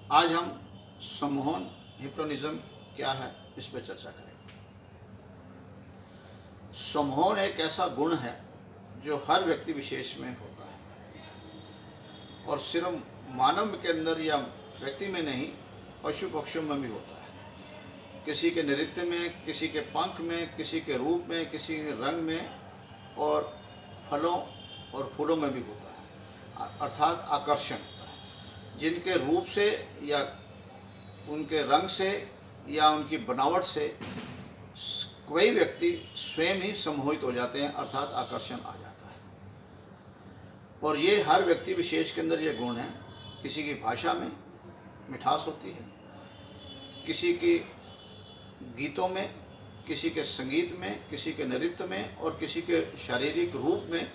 आज हम सम्मोहन हिप्नोटिज्म क्या है इस पर चर्चा करेंगे। सम्मोहन एक ऐसा गुण है जो हर व्यक्ति विशेष में होता है और सिर्फ मानव के अंदर या व्यक्ति में नहीं, पशु पक्षियों में भी होता है। किसी के नृत्य में, किसी के पंख में, किसी के रूप में, किसी के रंग में और फलों और फूलों में भी होता है, अर्थात आकर्षण होता है। जिनके रूप से या उनके रंग से या उनकी बनावट से कोई व्यक्ति स्वयं ही सम्मोहित हो जाते हैं, अर्थात आकर्षण आ जाता है। और ये हर व्यक्ति विशेष के अंदर ये गुण है। किसी की भाषा में मिठास होती है, किसी की गीतों में, किसी के संगीत में, किसी के नृत्य में और किसी के शारीरिक रूप में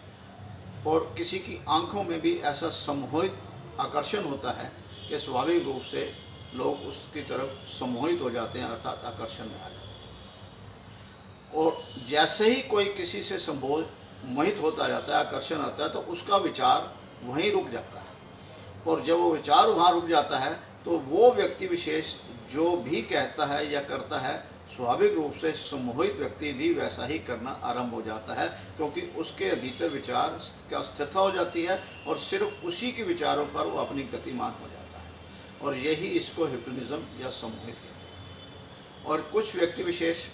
और किसी की आंखों में भी ऐसा सम्मोहित आकर्षण होता है कि स्वाभाविक रूप से लोग उसकी तरफ सम्मोहित हो जाते हैं, अर्थात आकर्षण में आ जाते हैं। और जैसे ही कोई किसी से सम्मोहित होता जाता है, आकर्षण आता है, तो उसका विचार वहीं रुक जाता है। और जब वो विचार वहाँ रुक जाता है तो वो व्यक्ति विशेष जो भी कहता है या करता है, स्वाभाविक रूप से सम्मोहित व्यक्ति भी वैसा ही करना आरंभ हो जाता है, क्योंकि उसके भीतर विचार का स्थिरता हो जाती है और सिर्फ उसी के विचारों पर वो अपनी गतिमान हो जाता है। और यही इसको हिप्नोटिज्म या सम्मोहित कहते हैं। और कुछ व्यक्ति विशेष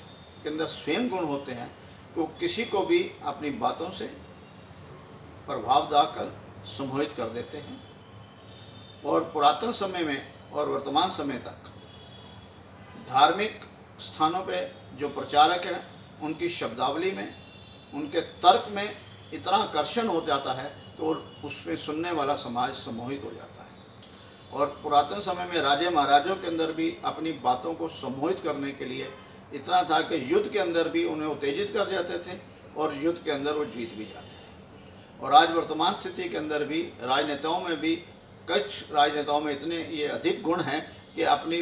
के अंदर स्वयं गुण होते हैं कि वो किसी को भी अपनी बातों से प्रभाव डालकर सम्मोहित कर देते हैं। और पुरातन समय में और वर्तमान समय तक धार्मिक स्थानों पे जो प्रचारक हैं, उनकी शब्दावली में, उनके तर्क में इतना आकर्षण हो जाता है तो उसमें सुनने वाला समाज सम्मोहित हो जाता है। और पुरातन समय में राजे महाराजों के अंदर भी अपनी बातों को सम्मोहित करने के लिए इतना था कि युद्ध के अंदर भी उन्हें उत्तेजित कर जाते थे और युद्ध के अंदर वो जीत भी जाते थे। और आज वर्तमान स्थिति के अंदर भी राजनेताओं में भी कुछ राजनेताओं में इतने ये अधिक गुण हैं कि अपनी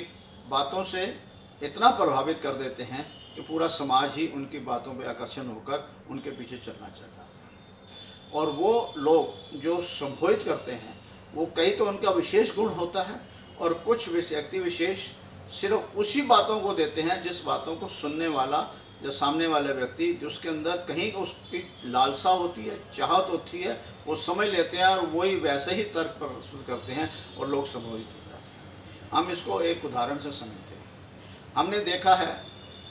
बातों से इतना प्रभावित कर देते हैं कि पूरा समाज ही उनकी बातों पर आकर्षण होकर उनके पीछे चलना चाहता है। और वो लोग जो सम्मोहित करते हैं वो कई तो उनका विशेष गुण होता है और कुछ व्यक्ति विशेष सिर्फ उसी बातों को देते हैं जिस बातों को सुनने वाला, जो सामने वाला व्यक्ति, जिसके अंदर कहीं उसकी लालसा होती है, चाहत होती है, वो समझ लेते हैं और वही वैसे ही तर्क प्रस्तुत करते हैं और लोग सम्मोहित हो जाते हैं। हम इसको एक उदाहरण से समझते हैं। हमने देखा है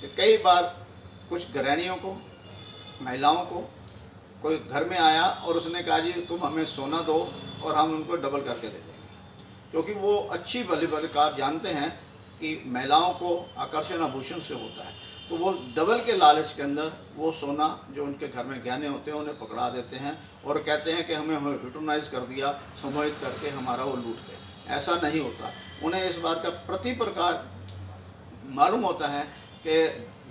कि कई बार कुछ गृहिणियों को, महिलाओं को कोई घर में आया और उसने कहा जी तुम हमें सोना दो और हम उनको डबल करके दे देंगे, क्योंकि वो अच्छी भली प्रकार जानते हैं कि महिलाओं को आकर्षण आभूषण से होता है। तो वो डबल के लालच के अंदर वो सोना जो उनके घर में गहने होते हैं उन्हें पकड़ा देते हैं और कहते हैं कि हमें हिप्नोटाइज कर दिया, सम्मोहित करके हमारा वो लूट गए। ऐसा नहीं होता। उन्हें इस बात का प्रति प्रकार मालूम होता है कि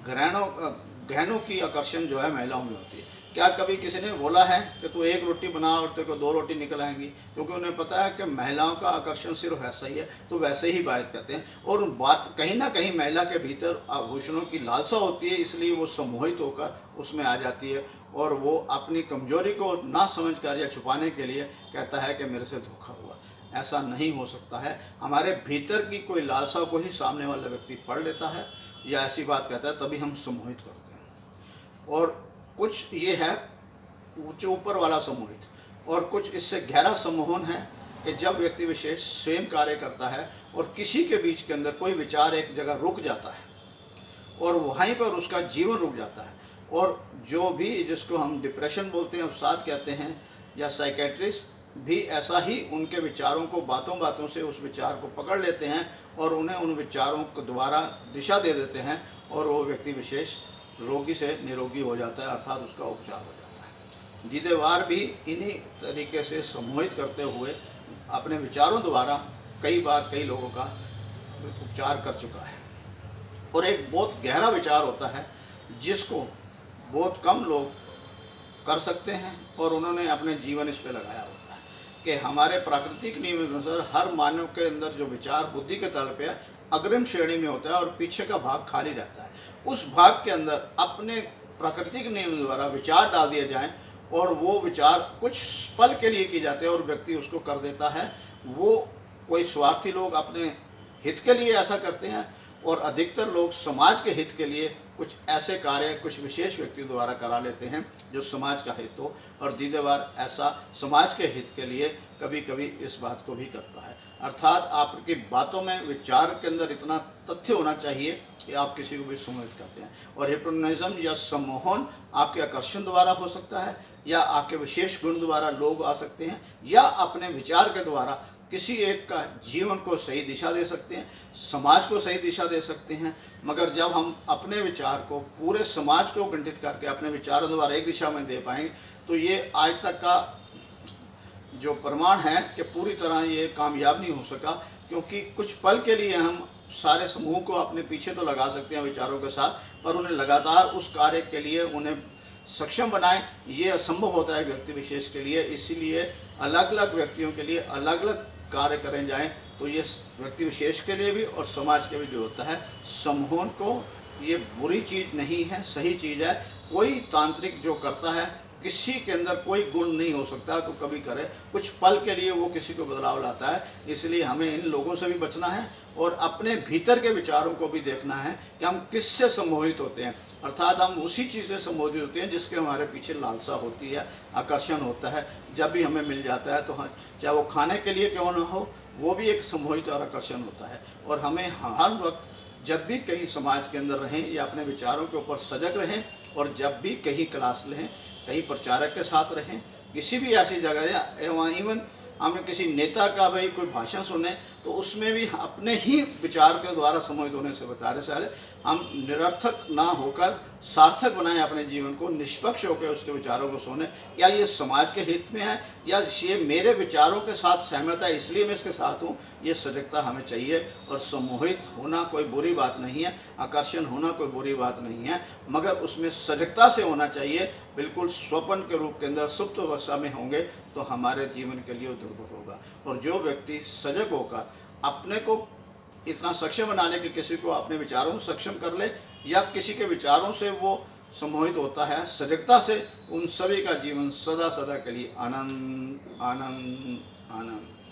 गहनों की आकर्षण जो है महिलाओं में होती है। क्या कभी किसी ने बोला है कि तू एक रोटी बना और तेरे को 2 रोटी निकल आएंगी? क्योंकि उन्हें पता है कि महिलाओं का आकर्षण सिर्फ ऐसा ही है, तो वैसे ही बात करते हैं। और बात कहीं ना कहीं महिला के भीतर आभूषणों की लालसा होती है, इसलिए वो सम्मोहित होकर उसमें आ जाती है और वो अपनी कमजोरी को ना समझ कर या छुपाने के लिए कहता है कि मेरे से धोखा हुआ। ऐसा नहीं हो सकता है। हमारे भीतर की कोई लालसा को ही सामने वाला व्यक्ति पढ़ लेता है या ऐसी बात कहता है, तभी हम सम्मोहित करते हैं। और कुछ ये है ऊंचे ऊपर वाला सम्मोहित, और कुछ इससे गहरा सम्मोहन है कि जब व्यक्ति विशेष स्वयं कार्य करता है और किसी के बीच के अंदर कोई विचार एक जगह रुक जाता है और वहीं पर उसका जीवन रुक जाता है। और जो भी, जिसको हम डिप्रेशन बोलते हैं, अवसाद कहते हैं, या साइकेट्रिस्ट भी ऐसा ही उनके विचारों को बातों बातों से उस विचार को पकड़ लेते हैं और उन्हें उन विचारों को दोबारा दिशा दे देते हैं और वो व्यक्ति विशेष रोगी से निरोगी हो जाता है, अर्थात उसका उपचार हो जाता है। दीदेवार भी इन्हीं तरीके से सम्मोहित करते हुए अपने विचारों द्वारा कई बार कई लोगों का उपचार कर चुका है। और एक बहुत गहरा विचार होता है जिसको बहुत कम लोग कर सकते हैं और उन्होंने अपने जीवन इस पर लगाया होता है कि हमारे प्राकृतिक नियम के अनुसार हर मानव के अंदर जो विचार बुद्धि के तल पे अग्रिम श्रेणी में होता है और पीछे का भाग खाली रहता है। उस भाग के अंदर अपने प्राकृतिक नियम द्वारा विचार डाल दिए जाएं और वो विचार कुछ पल के लिए किए जाते हैं और व्यक्ति उसको कर देता है, वो कोई स्वार्थी लोग अपने हित के लिए ऐसा करते हैं और अधिकतर लोग समाज के हित के लिए कुछ ऐसे कार्य कुछ विशेष व्यक्तियों द्वारा करा लेते हैं जो समाज का हित हो, और द्वितीय बार ऐसा समाज के हित के लिए कभी कभी इस बात को भी करता है। अर्थात आपकी बातों में, विचार के अंदर इतना तथ्य होना चाहिए कि आप किसी को भी सम्मोहित करते हैं। और हिप्नोटिज्म या सम्मोहन आपके आकर्षण द्वारा हो सकता है, या आपके विशेष गुण द्वारा लोग आ सकते हैं, या अपने विचार के द्वारा किसी एक का जीवन को सही दिशा दे सकते हैं, समाज को सही दिशा दे सकते हैं। मगर जब हम अपने विचार को पूरे समाज को गठित करके अपने विचारों द्वारा एक दिशा में दे पाएंगे, तो ये आज तक का जो प्रमाण है कि पूरी तरह ये कामयाब नहीं हो सका, क्योंकि कुछ पल के लिए हम सारे समूह को अपने पीछे तो लगा सकते हैं विचारों के साथ, पर उन्हें लगातार उस कार्य के लिए उन्हें सक्षम बनाएं, ये असंभव होता है व्यक्ति विशेष के लिए। इसीलिए अलग अलग व्यक्तियों के लिए अलग अलग कार्य करें जाएं, तो ये व्यक्ति विशेष के लिए भी और समाज के भी जो होता है सम्मोहन को, ये बुरी चीज़ नहीं है, सही चीज़ है। कोई तांत्रिक जो करता है, किसी के अंदर कोई गुण नहीं हो सकता तो कभी करे, कुछ पल के लिए वो किसी को बदलाव लाता है। इसलिए हमें इन लोगों से भी बचना है और अपने भीतर के विचारों को भी देखना है कि हम किससे सम्मोहित होते हैं। अर्थात हम उसी चीज़ से सम्मोहित होते हैं जिसके हमारे पीछे लालसा होती है, आकर्षण होता है। जब भी हमें मिल जाता है तो हाँ, चाहे वो खाने के लिए क्यों ना हो, वो भी एक सम्मोहित और आकर्षण होता है। और हमें हर वक्त जब भी कहीं समाज के अंदर रहें या अपने विचारों के ऊपर सजग रहें, और जब भी कहीं क्लास लें, कहीं प्रचारक के साथ रहें, किसी भी ऐसी जगह या इवन हमें किसी नेता का भाई कोई भाषण सुने, तो उसमें भी अपने ही विचार के द्वारा सम्मोहित होने से बता रहे साले हम निरर्थक ना होकर सार्थक बनाएं अपने जीवन को, निष्पक्ष होकर उसके विचारों को सुने। क्या ये समाज के हित में है, या ये मेरे विचारों के साथ सहमत है इसलिए मैं इसके साथ हूँ, ये सजगता हमें चाहिए। और सम्मोहित होना कोई बुरी बात नहीं है, आकर्षण होना कोई बुरी बात नहीं है, मगर उसमें सजगता से होना चाहिए। बिल्कुल स्वप्न के रूप के अंदर सुप्त अवस्था में होंगे तो हमारे जीवन के लिए दुर्भर होगा। और जो व्यक्ति सजग होकर अपने को इतना सक्षम बनाने के, किसी को अपने विचारों में सक्षम कर ले या किसी के विचारों से वो सम्मोहित होता है सजगता से, उन सभी का जीवन सदा सदा के लिए आनंद आनंद आनंद।